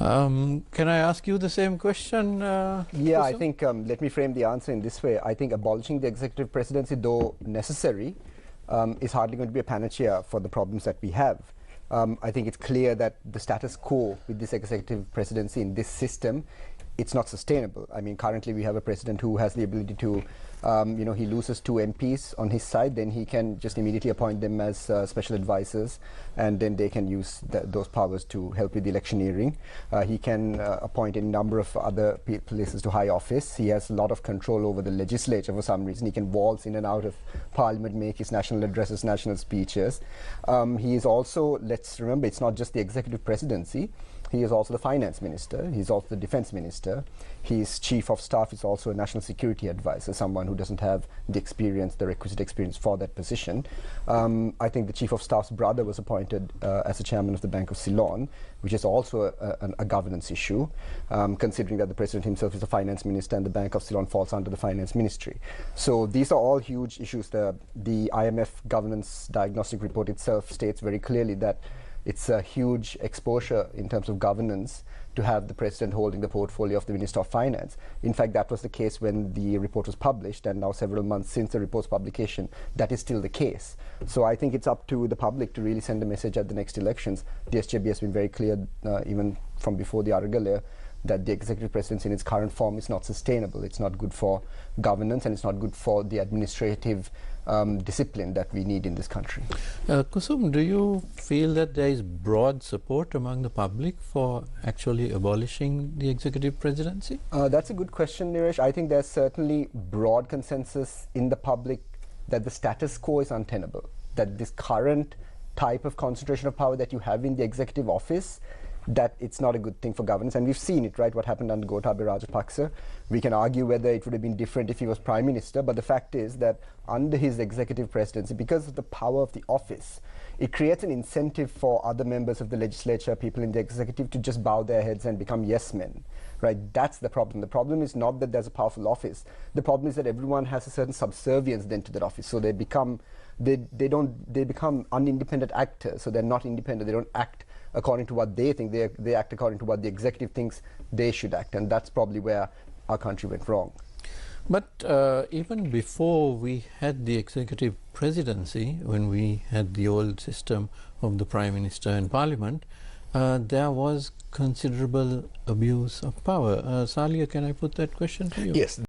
Can I ask you the same question? Yeah, I Kusum? think let me frame the answer in this way. I think abolishing the executive presidency, though necessary, is hardly going to be a panacea for the problems that we have. I think it's clear that the status quo with this executive presidency in this system, it's not sustainable. I mean, currently we have a president who has the ability to, he loses 2 MPs on his side, then he can just immediately appoint them as special advisors, and then they can use those powers to help with the electioneering. He can appoint a number of other places to high office. He has a lot of control over the legislature for some reason. He can waltz in and out of parliament, make his national addresses, national speeches. He is also, let's remember, it's not just the executive presidency. He is also the finance minister. He's also the defense minister. His chief of staff is also a national security advisor, someone who doesn't have the experience, the requisite experience for that position. I think the chief of staff's brother was appointed as the chairman of the Bank of Ceylon, which is also a governance issue, considering that the president himself is the finance minister and the Bank of Ceylon falls under the finance ministry. So these are all huge issues. The IMF governance diagnostic report itself states very clearly that it's a huge exposure in terms of governance to have the president holding the portfolio of the Minister of Finance. In fact, that was the case when the report was published, and now several months since the report's publication, that is still the case. So I think it's up to the public to really send a message at the next elections. The SJB has been very clear, even from before the Arugala, that the executive presidency in its current form is not sustainable. It's not good for governance, and it's not good for the administrative discipline that we need in this country. Kusum, do you feel that there is broad support among the public for actually abolishing the executive presidency? That's a good question, Niresh. I think there's certainly broad consensus in the public that the status quo is untenable, that this current type of concentration of power that you have in the executive office, that it's not a good thing for governance. And we've seen it, right, what happened under Gotabaya Rajapaksa. We can argue whether it would have been different if he was prime minister, but the fact is that under his executive presidency, because of the power of the office, it creates an incentive for other members of the legislature, people in the executive, to just bow their heads and become yes men. Right? That's the problem. The problem is not that there's a powerful office. The problem is that everyone has a certain subservience then to that office. So they become unindependent actors. So they're not independent. They don't act according to what they think. They act according to what the executive thinks they should act. And that's probably where our country went wrong. But even before we had the executive presidency, when we had the old system of the prime minister and parliament, there was considerable abuse of power. Salia, can I put that question to you? Yes.